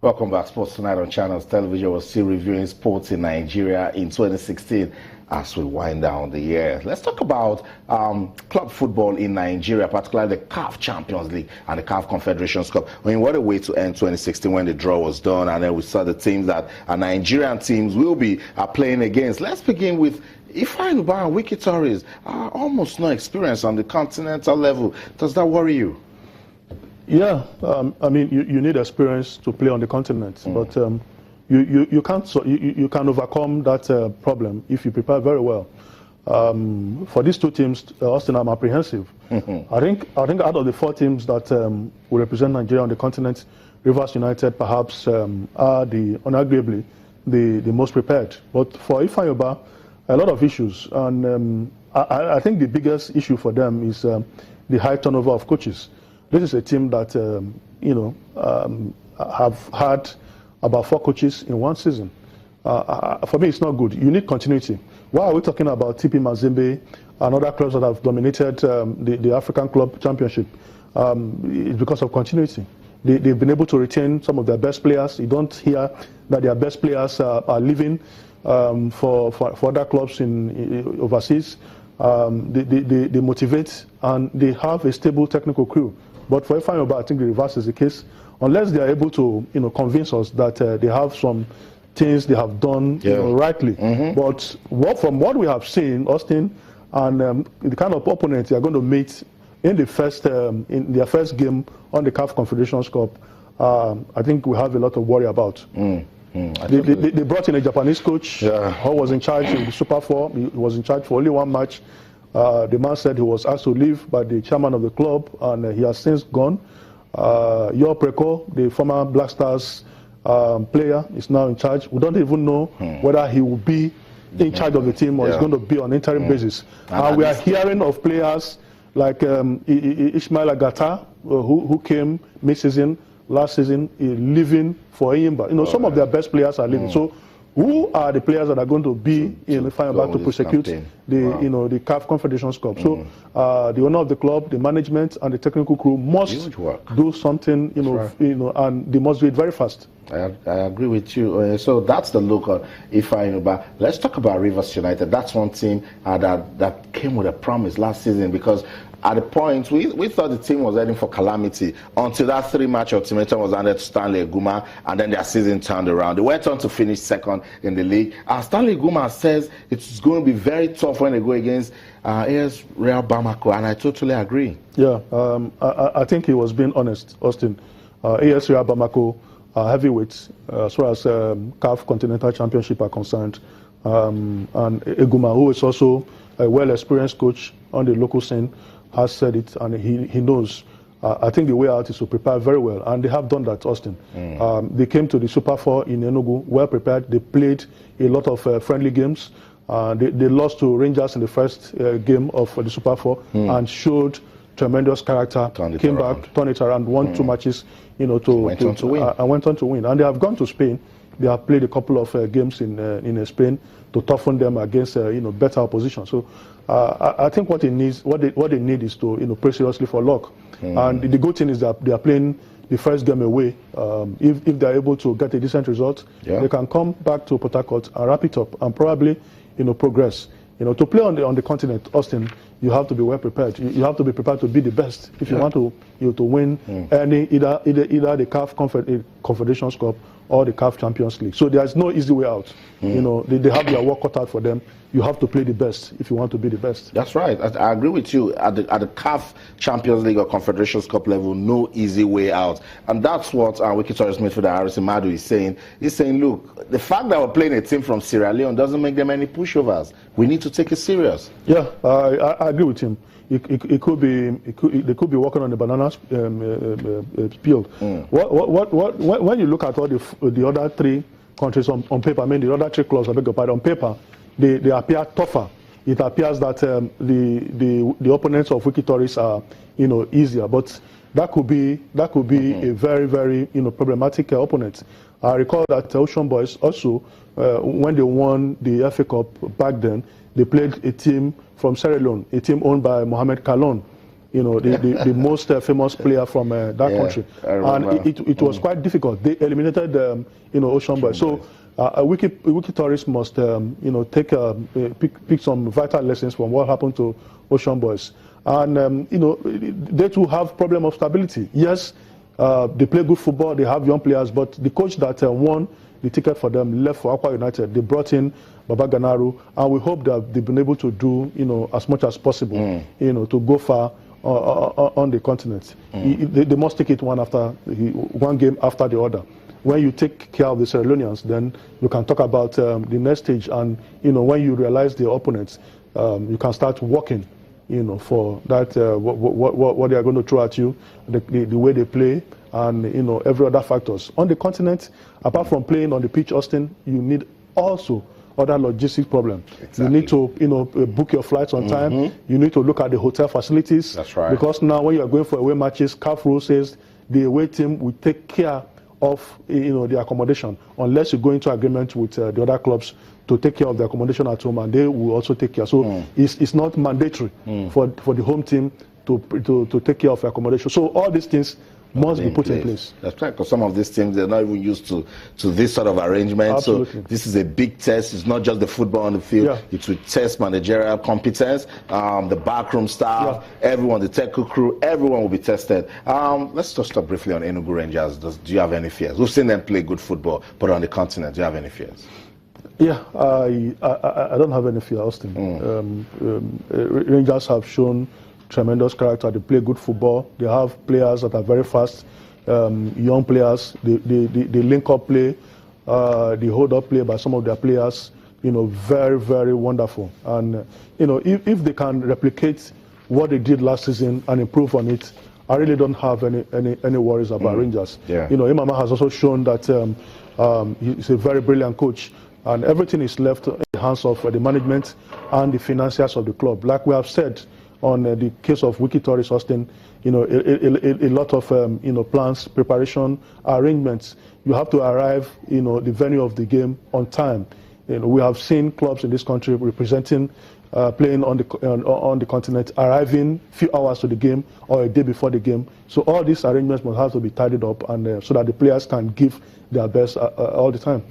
Welcome back. Sports Tonight on Channels Television. We're still reviewing sports in Nigeria in 2016 as we wind down the year. Let's talk about club football in Nigeria, particularly the CAF Champions League and the CAF Confederations Cup. I mean, what a way to end 2016 when the draw was done, and then we saw the teams that Nigerian teams will be playing against. Let's begin with Ifeanyi Ubah and Wiki Tories. Almost no experience on the continental level. Does that worry you? Yeah, I mean, you need experience to play on the continent, but you can overcome that problem if you prepare very well. For these two teams, Austin, I'm apprehensive. I think out of the four teams that will represent Nigeria on the continent, Rivers United perhaps are arguably the most prepared. But for Ifeanyi Ubah, a lot of issues, and I think the biggest issue for them is the high turnover of coaches. This is a team that, have had about 4 coaches in one season. For me, it's not good. You need continuity. Why are we talking about TP Mazembe and other clubs that have dominated the African Club Championship? It's because of continuity. They've been able to retain some of their best players. You don't hear that their best players are leaving for other clubs in overseas. They motivate, and they have a stable technical crew. But for Ifeanyi Ubah, I think the reverse is the case. Unless they are able to, convince us that they have some things they have done rightly. But from what we have seen, Austin, and the kind of opponents they are going to meet in their first game on the CAF Confederations Cup, I think we have a lot to worry about. They brought in a Japanese coach who was in charge in the Super 4. He was in charge for only one match. The man said he was asked to leave by the chairman of the club, and he has since gone. Your Preko, the former Black Stars player, is now in charge. We don't even know whether he will be in charge of the team or he's going to be on interim basis. And we are hearing of players like Ismail Agata, who came mid-season, last season, leaving for Eyimba. Some of their best players are leaving. So who are the players that are going to be in the final battle to prosecute the CAF Confederations Cup? So the owner of the club, the management, and the technical crew must do something, and they must do it very fast. I agree with you. So that's the look on Ifeanyi Ubah. Let's talk about Rivers United. That's one team that came with a promise last season, because at the point, we thought the team was heading for calamity until that 3-match ultimatum was handed to Stanley Eguma, and then their season turned around. They went on to finish second in the league. Stanley Eguma says it's going to be very tough when they go against AS Real Bamako, and I totally agree. Yeah, I think he was being honest, Austin. AS Real Bamako heavyweights, as far as CAF Continental Championship are concerned, and Eguma, who is also a well-experienced coach on the local scene, has said it, and he knows. I think the way out is to prepare very well, and they have done that, Austin. They came to the Super 4 in Enugu well prepared. They played a lot of friendly games. They lost to Rangers in the first game of the Super 4 and showed tremendous character. Came back, turned it around, won 2 matches, went on to win. And they have gone to Spain. They have played a couple of games in Spain to toughen them against better opposition. So I think what they need is to pray seriously for luck. And the good thing is that they are playing the first game away. If they are able to get a decent result, they can come back to Port Harcourt and wrap it up and probably progress. To play on the continent, Austin, you have to be well prepared. You have to be prepared to be the best if you want to win either the CAF Confederations Cup or the CAF Champions League. So there is no easy way out. They have their work cut out for them. You have to play the best if you want to be the best. That's right. I agree with you. At the CAF Champions League or Confederations Cup level, no easy way out. And that's what Wiki Tories midfielder Harrison Madu is saying. He's saying, look, the fact that we're playing a team from Sierra Leone doesn't make them any pushovers. We need to take it serious. Yeah, I agree with him. They could be working on the bananas peeled. When you look at all the other 3 countries on paper, I mean the other 3 clubs, I beg your pardon, on paper, they appear tougher. It appears that the opponents of Wiki Tories are easier, but that could be a very, very problematic opponent. I recall that Ocean Boys also, when they won the FA Cup back then, they played a team from Sierra Leone, a team owned by Mohamed Kalon. the most famous player from that country. And it was quite difficult. They eliminated, Ocean Boys. So wiki tourists must, pick some vital lessons from what happened to Ocean Boys. And, they too have problem of stability. Yes, they play good football, they have young players, but the coach that won the ticket for them left for Aqua United. They brought in Baba Ganaru, and we hope that they've been able to do, as much as possible, to go far on the continent. They must take it one game after the other. When you take care of the Sierra Leoneans, then you can talk about the next stage. And when you realize the opponents, you can start working, for that what they are going to throw at you, the way they play, and every other factors on the continent. Apart from playing on the pitch, Austin, you need also other logistics problem. Exactly. You need to book your flights on time. You need to look at the hotel facilities. That's right. Because now when you are going for away matches, CAF rule says the away team will take care of the accommodation, unless you go into agreement with the other clubs to take care of the accommodation at home, and they will also take care. So it's not mandatory for the home team to take care of the accommodation. So all these things must be put in place. That's right, because some of these teams, they're not even used to this sort of arrangement. Absolutely. So this is a big test. It's not just the football on the field. Yeah. It will test managerial competence, the backroom staff, everyone, the technical crew, everyone will be tested. Let's just talk briefly on Enugu Rangers. Do you have any fears? We've seen them play good football, but on the continent, do you have any fears? Yeah, I don't have any fear, Austin. Rangers have shown tremendous character. They play good football. They have players that are very fast, young players. They link up play, the hold up play by some of their players. Very, very wonderful. And if they can replicate what they did last season and improve on it, I really don't have any worries about Rangers. Yeah. Imama has also shown that he's a very brilliant coach, and everything is left in the hands of the management and the financiers of the club. Like we have said on the case of Wiki Tourist Austin, a lot of plans, preparation, arrangements. You have to arrive, the venue of the game on time. We have seen clubs in this country representing, playing on the continent, arriving few hours to the game or a day before the game. So all these arrangements must have to be tidied up, and so that the players can give their best all the time.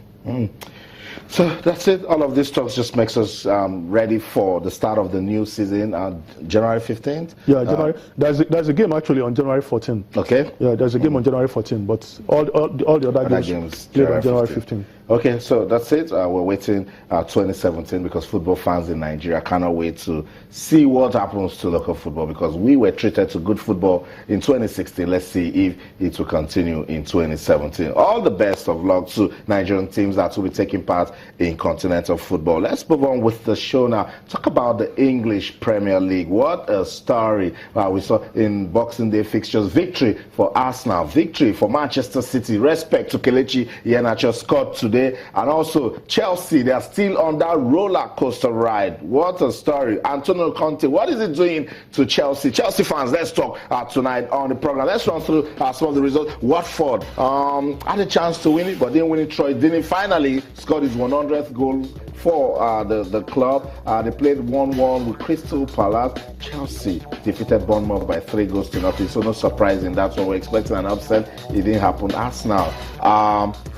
So that's it. All of this talks just makes us ready for the start of the new season, January 15th. Yeah, January. There's a game actually on January 14th. Okay. Yeah, there's a game on January 14th, but all the other games played on January 15th. Okay, so that's it. We're waiting 2017 because football fans in Nigeria cannot wait to see what happens to local football, because we were treated to good football in 2016. Let's see if it will continue in 2017. All the best of luck to Nigerian teams that will be taking part in continental football. Let's move on with the show now. Talk about the English Premier League. What a story we saw in Boxing Day fixtures. Victory for Arsenal, victory for Manchester City. Respect to Kelechi Iheanacho scored today. And also Chelsea, they are still on that roller coaster ride. What a story. Antonio Conte, what is it doing to Chelsea? Chelsea fans, let's talk tonight on the program. Let's run through some of the results. Watford had a chance to win it, but didn't win it. Troy Deeney finally scored his 100th goal for the club. They played 1-1 with Crystal Palace. Chelsea defeated Bournemouth by 3-0. So no surprising. That's what we're expecting, an upset. It didn't happen. Arsenal,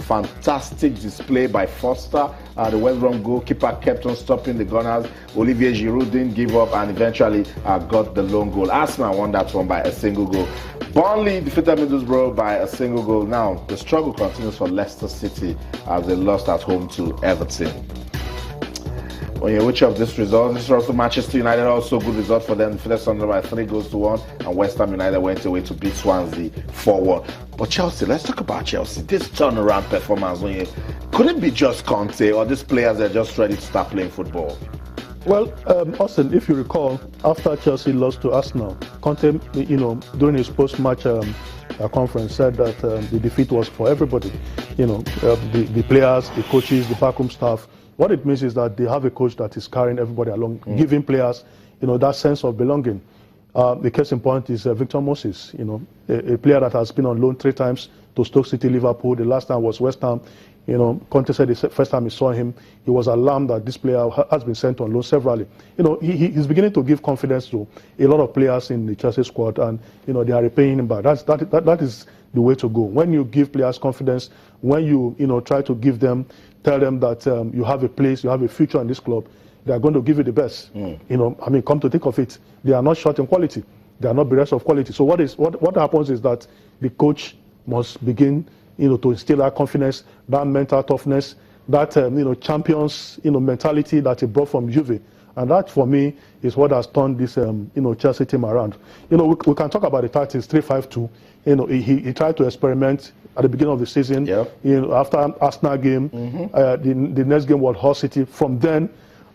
fantastic display by Foster. The West Brom goalkeeper kept on stopping the Gunners. Olivier Giroud didn't give up and eventually got the lone goal. Arsenal won that one by a single goal. Burnley defeated Middlesbrough by a single goal. Now, the struggle continues for Leicester City as they lost at home to Everton. When you which of these results, this is also Manchester United, also good result for them. Defeated Sunderland by 3-1, and West Ham United went away to beat Swansea 4-1. But Chelsea, let's talk about Chelsea. This turnaround performance, could it be just Conte, or these players are just ready to start playing football? Well, Austin, if you recall, after Chelsea lost to Arsenal, Conte, during his post-match conference, said that the defeat was for everybody. The players, the coaches, the backroom staff. What it means is that they have a coach that is carrying everybody along, giving players, that sense of belonging. The case in point is Victor Moses, a player that has been on loan 3 times to Stoke City, Liverpool. The last time was West Ham. Conte said the first time he saw him, he was alarmed that this player has been sent on loan severally. He's beginning to give confidence to a lot of players in the Chelsea squad, and they are repaying him back. That is the way to go. When you give players confidence, when you try to tell them that you have a place, you have a future in this club, they are going to give you the best. Come to think of it, they are not short in quality. They are not bereft of quality. So what happens is that the coach must begin to instill that confidence, that mental toughness, that champions mentality that he brought from Juve, and that for me is what has turned this Chelsea team around. We can talk about the tactics 3-5-2. He tried to experiment at the beginning of the season. Yeah. After Arsenal game, the next game was Hull City. From then,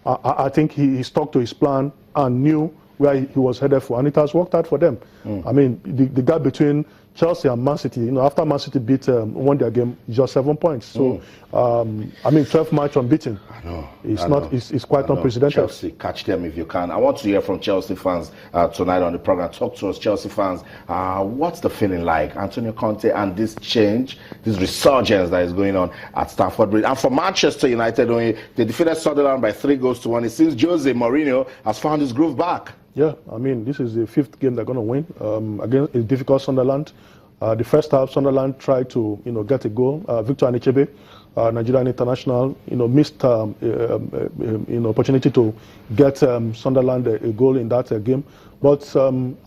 I think he stuck to his plan and knew where he was headed for, and it has worked out for them. The gap between Chelsea and Man City, after Man City won their game, just 7 points. So, 12 match unbeaten. I know. It's quite unprecedented. Chelsea, catch them if you can. I want to hear from Chelsea fans tonight on the program. Talk to us, Chelsea fans. What's the feeling like, Antonio Conte, and this change, this resurgence that is going on at Stamford Bridge? And for Manchester United, they defeated Sunderland by 3-1. It seems Jose Mourinho has found his groove back. Yeah, this is the 5th game they're going to win against a difficult Sunderland. The first half, Sunderland tried to, get a goal. Victor Anichebe, Nigerian international, missed opportunity to get Sunderland a goal in that game. But Paul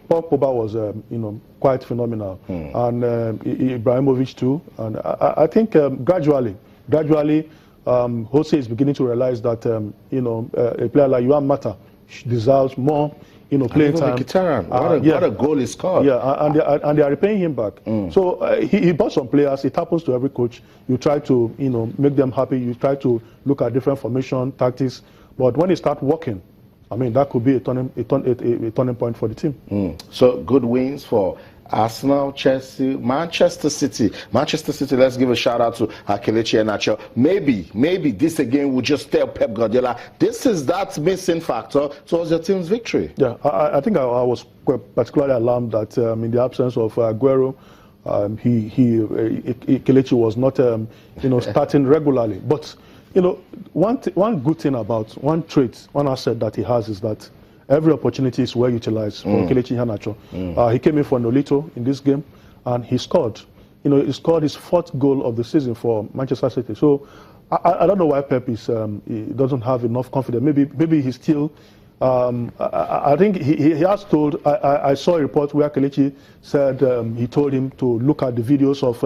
Pogba was, quite phenomenal, and Ibrahimovic too. And I think gradually, Jose is beginning to realize that a player like Juan Mata deserves more, playing time. What a goal he scored. Yeah, and they are repaying him back. So he bought some players. It happens to every coach. You try to, make them happy. You try to look at different formation, tactics. But when it starts working, that could be a turning point for the team. So good wins for Arsenal, Chelsea, Manchester City. Manchester City, let's give a shout out to Kelechi Iheanacho. Maybe this again will just tell Pep Guardiola, this is that missing factor towards your team's victory. Yeah, I think I was particularly alarmed that in the absence of Aguero, Kelechi was not starting regularly. But one good thing about one asset that he has is that every opportunity is well utilized for Kelechi Iheanacho. He came in for Nolito in this game, and he scored. He scored his 4th goal of the season for Manchester City. So I don't know why Pep he doesn't have enough confidence. Maybe he's still. I think he has told. I saw a report where Kelechi said he told him to look at the videos of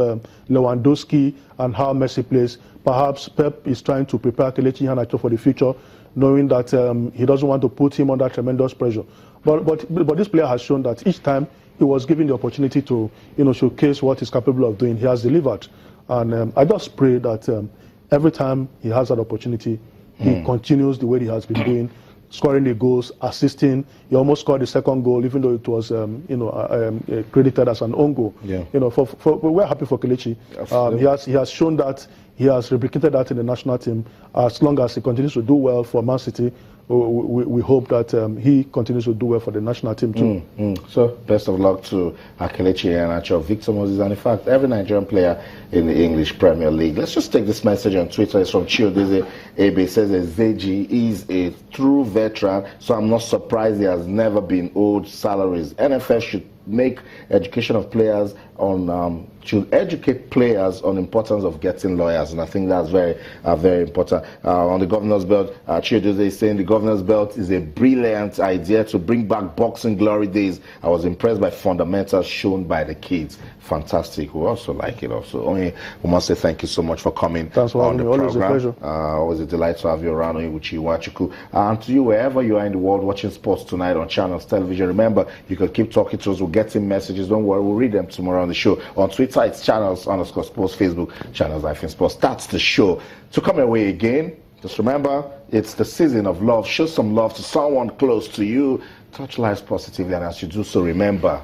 Lewandowski and how Messi plays. Perhaps Pep is trying to prepare Kelechi Iheanacho for the future, knowing that he doesn't want to put him under tremendous pressure. But this player has shown that each time he was given the opportunity to showcase what he's capable of doing, he has delivered. And I just pray that every time he has that opportunity, he continues the way he has been doing, scoring the goals, assisting. He almost scored the 2nd goal, even though it was credited as an own goal. Yeah. We're happy for Kelechi. He has shown that. He has replicated that in the national team. As long as he continues to do well for Man City, we hope that he continues to do well for the national team too. So best of luck to Kelechi Iheanacho, Victor Moses, and in fact every Nigerian player in the English Premier League. Let's just take this message on Twitter. It's from Chiodeze Ebe. It says Zeji is a true veteran, so I'm not surprised he has never been owed salaries. NFL should make education of players on should educate players on the importance of getting lawyers, and I think that's very important. On the governor's belt, Chiodeze is saying the governor's belt is a brilliant idea to bring back boxing glory days. I was impressed by fundamentals shown by the kids. Fantastic. We also like it. Also, we must say thank you so much for coming. Thanks for having me. Always a pleasure. Always a delight to have you around, Onyebuchi Nwachukwu. And to you, wherever you are in the world watching sports tonight on Channels Television, remember you can keep talking to us. We'll get in messages. Don't worry, we'll read them tomorrow on the show. On Twitter, it's Channels_Sports. Facebook, Channels-Sports. That's the show. To come away again, just remember, it's the season of love. Show some love to someone close to you. Touch lives positively, and as you do so, remember,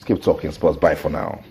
keep talking sports. Bye for now.